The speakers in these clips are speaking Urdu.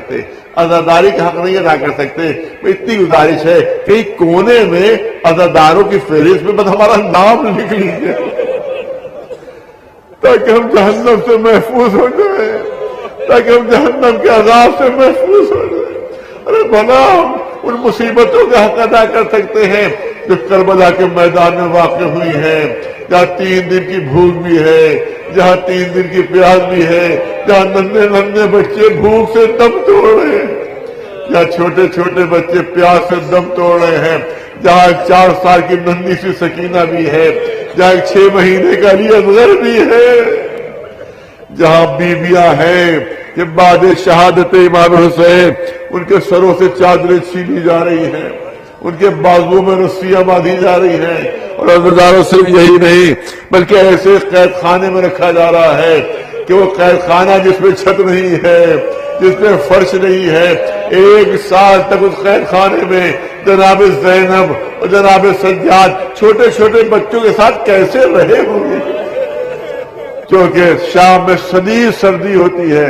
سکتے، عزاداری کا حق نہیں ادا کر سکتے۔ اتنی گزارش ہے کہ کونے میں عزاداروں کی فہرست میں بس ہمارا نام لکھ لیجیے تاکہ ہم جہنم سے محفوظ ہو جائیں، تاکہ ہم جہنم کے عذاب سے محفوظ ہو جائیں۔ ارے بھلا ہم ان مصیبتوں کا حق ادا کر سکتے ہیں جو کربلا کے میدان میں واقع ہوئی ہے، جہاں 3 دن کی بھوک بھی ہے، جہاں 3 دن کی پیاس بھی ہے، جہاں ننھے ننھے بچے بھوک سے دم توڑ رہے ہیں، جہاں چھوٹے چھوٹے بچے پیاس سے دم توڑ رہے ہیں، جہاں 4 سال کی ننھی سی سکینہ بھی ہے، جہاں 6 مہینے کا علی اصغر بھی ہے، جہاں بیویاں ہیں کہ بعد شہادت امام حسین ان کے سروں سے چادریں چھینی جا رہی ہیں، ان کے بازوؤں میں رسیاں باندھی جا رہی ہیں، اور عزاداروں صرف یہی نہیں بلکہ ایسے قید خانے میں رکھا جا رہا ہے کہ وہ قید خانہ جس میں چھت نہیں ہے، جس میں فرش نہیں ہے، 1 سال تک اس قید خانے میں جناب زینب اور جناب سجاد چھوٹے چھوٹے بچوں کے ساتھ کیسے رہے ہوں گے؟ کیونکہ شام میں شدید سردی ہوتی ہے،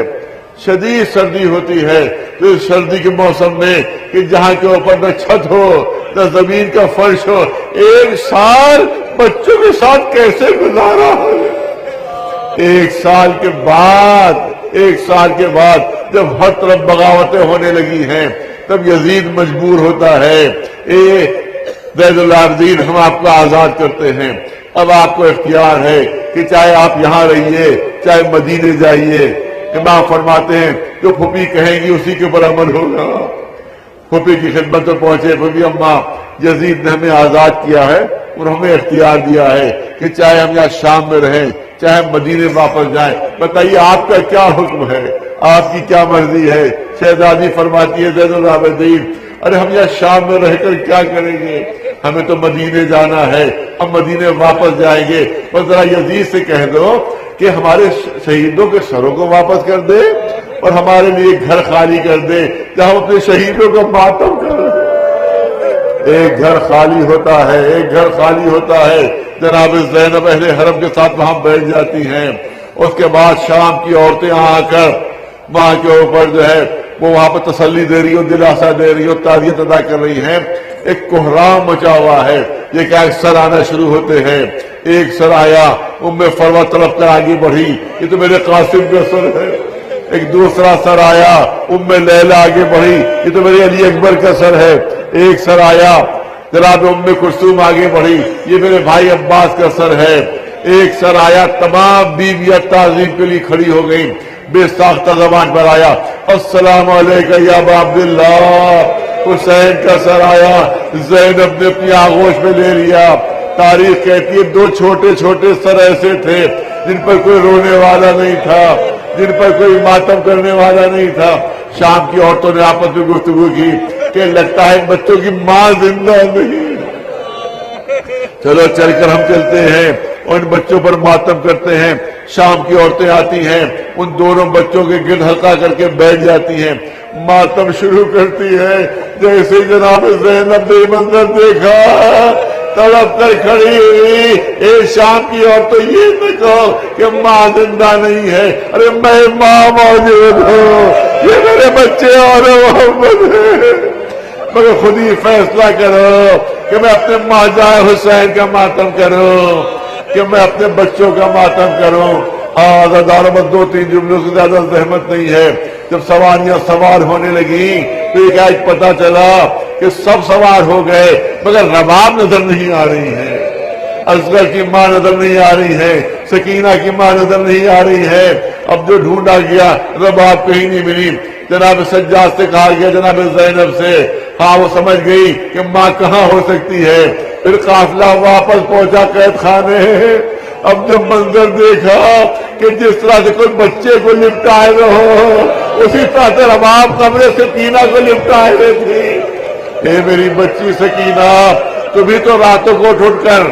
شدید سردی ہوتی ہے، تو اس سردی کے موسم میں کہ جہاں کے اوپر نہ چھت ہو نہ زمین کا فرش ہو، 1 سال بچوں کے ساتھ کیسے گزارا ہو؟ 1 سال کے بعد جب ہر طرف بغاوتیں ہونے لگی ہیں تب یزید مجبور ہوتا ہے، زید العابدین ہم آپ کو آزاد کرتے ہیں، اب آپ کو اختیار ہے کہ چاہے آپ یہاں رہیے چاہے مدینے جائیے۔ امام فرماتے ہیں جو پھوپھی کہیں گی اسی کے اوپر عمل ہوگا۔ پھوپھی کی خدمت میں پہنچے، پھوپھی اماں یزید نے ہمیں آزاد کیا ہے اور ہمیں اختیار دیا ہے کہ چاہے ہم یہاں شام میں رہیں چاہے مدینے واپس جائیں، بتائیے آپ کا کیا حکم ہے، آپ کی کیا مرضی ہے؟ شہزادی فرماتی ہے زید العابدین ارے ہم یہاں شام میں رہ کر کیا کریں گے، ہمیں تو مدینے جانا ہے، ہم مدینے واپس جائیں گے، بس ذرا یزید سے کہہ دو کہ ہمارے شہیدوں کے سروں کو واپس کر دے اور ہمارے لیے گھر خالی کر دے جہاں ہم اپنے شہیدوں کا ماتم کر دیں۔ ایک گھر خالی ہوتا ہے، جناب زینب اہل حرم کے ساتھ وہاں بیٹھ جاتی ہیں۔ اس کے بعد شام کی عورتیں آ کر وہاں کے اوپر جو ہے وہ وہاں پر تسلی دے رہی ہو، دلاسا دے رہی ہو، تعزیت ادا کر رہی ہیں۔ ایک کوہرام مچا ہوا ہے، یہ کہ سر آنا شروع ہوتے ہیں۔ ایک سر آیا، ام فروہ طرف کر آگے بڑھی، یہ تو میرے قاسم کا سر ہے۔ ایک دوسرا سر آیا، ام لیلہ آگے بڑھی، یہ تو میرے علی اکبر کا سر ہے۔ ایک سر آیا، جناب ام کلثوم آگے بڑھی، یہ میرے بھائی عباس کا سر ہے۔ ایک سر آیا، تمام بیویاں تعظیم کے لیے کھڑی ہو گئی، بے ساختہ زبان پر آیا السلام علیکم یا ابا عبداللہ۔ حسین کا سر آیا، زینب نے اپنی آغوش میں لے لیا۔ تاریخ کہتی ہے 2 چھوٹے چھوٹے سر ایسے تھے جن پر کوئی رونے والا نہیں تھا، جن پر کوئی ماتم کرنے والا نہیں تھا۔ شام کی عورتوں نے آپس میں گفتگو کی کہ لگتا ہے بچوں کی ماں زندہ نہیں، چلو چل کر ہم چلتے ہیں اور ان بچوں پر ماتم کرتے ہیں۔ شام کی عورتیں آتی ہیں، ان دونوں بچوں کے گرد حلقہ کر کے بیٹھ جاتی ہیں، ماتم شروع کرتی ہے۔ جیسے جناب زینب نے منظر دیکھا تڑپ کر کھڑی ہوئی، اے شام کی عورتوں یہ نہ کہو کہ ماں زندہ نہیں ہے، ارے میں ماں موجود ہوں، یہ میرے بچے اور محمد ہے، مگر خود ہی فیصلہ کرو کہ میں اپنے ماجا حسین کا ماتم کروں کہ میں اپنے بچوں کا ماتم کروں۔ عزاداروں میں 2-3 جملوں سے زیادہ زحمت نہیں ہے۔ جب سواریاں سوار ہونے لگی تو ایک آج پتا چلا کہ سب سوار ہو گئے مگر رباب نظر نہیں آ رہی ہے، اصغر کی ماں نظر نہیں آ رہی ہے، سکینہ کی ماں نظر نہیں آ رہی ہے۔ اب جو ڈھونڈا گیا رباب کہیں نہیں ملی۔ جناب سجاد سے کہا گیا، جناب زینب سے، ہاں وہ سمجھ گئی کہ ماں کہاں ہو سکتی ہے۔ پھر قافلہ واپس پہنچا قید خانے۔ اب جب منظر دیکھا کہ جس طرح سے کوئی بچے کو لپٹائے رہو اسی طرح سے رباب کمرے سکینہ کو لپٹائے رہے تھی۔ اے میری بچی سکینہ، تمہیں تو راتوں کو اٹھ کر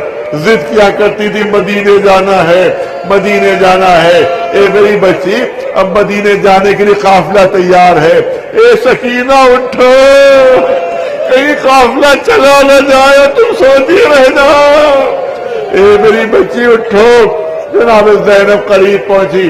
ضد کیا کرتی تھی مدینے جانا ہے، مدینے جانا ہے۔ اے میری بچی، اب مدینے جانے کے لیے قافلہ تیار ہے۔ اے سکینہ اٹھو، کہیں قافلہ چلا نہ جائے، تم سوتی رہنا۔ اے میری بچی اٹھو۔ جناب زینب قریب پہنچی،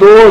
2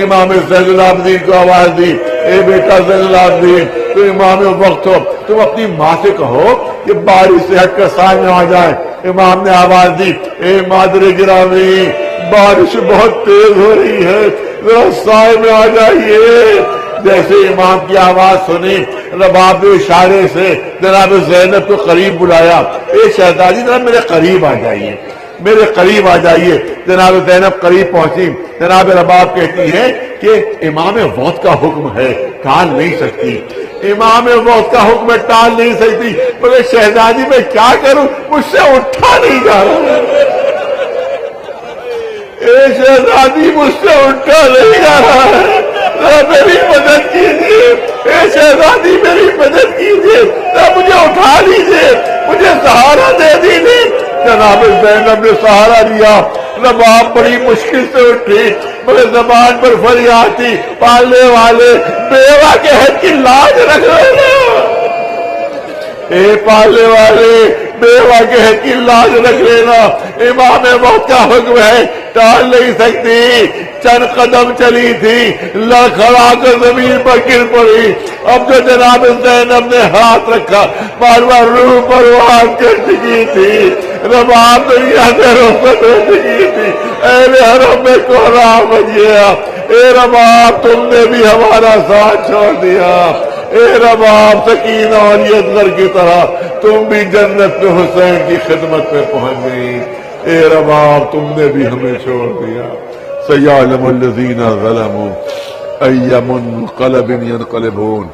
امام زین العابدین کو آواز دی، اے بیٹا زین العابدین تو امام وقت ہو، تم اپنی ماں سے کہو کہ بارش سے ہٹ کر سائے میں آ جائے۔ امام نے آواز دی، اے مادر گرامی بارش بہت تیز ہو رہی ہے، ذرا سائے میں آ جائیے۔ جیسے امام کی آواز سنی، رباب نے اشارے سے جناب زینب کو قریب بلایا، اے شہزادی ذرا میرے قریب آ جائیے، میرے قریب آ جائیے۔ جناب زینب قریب پہنچی، جناب رباب کہتی ہے کہ امام وقت کا حکم ہے، ٹال نہیں سکتی، امام وقت کا حکم ٹال نہیں سکتی، مگر شہزادی میں کیا کروں، مجھ سے اٹھا نہیں جا رہا، اے شہزادی مجھ سے اٹھا نہیں جا رہا ہے، میری مدد کیجیے، اے شہزادی میری مدد کیجیے، مجھے اٹھا لیجیے، مجھے سہارا دے دیجیے۔ جناب زینب نے سہارا لیا، رباب بڑی مشکل سے اٹھی، مگر زبان پر فریاد تھی، پالنے والے بیوہ کے حد کی لاج رکھ لینا، اے پالنے والے بیوہ کے حد کی لاج رکھ لینا، امام وقت کا حکم ہے، ٹال نہیں سکتی۔ چند قدم چلی تھی، لڑکھڑا کر زمین پر گر پڑی۔ اب جو جناب زینب نے ہاتھ رکھا، بار بار روح پروان کر چکی تھی، رباب دنیا سے رخصت ہو چکی تھی، اہل حرم میں کوہرام مچ گیا، اے رباب تم نے بھی ہمارا ساتھ چھوڑ دیا، اے رباب سکینہ اور یزغر کی طرح تم بھی جنت میں حسین کی خدمت میں پہنچ گئی، اے رباب تم نے بھی ہمیں چھوڑ دیا۔ سیعلم الذین ظلموا ای منقلب ینقلبون۔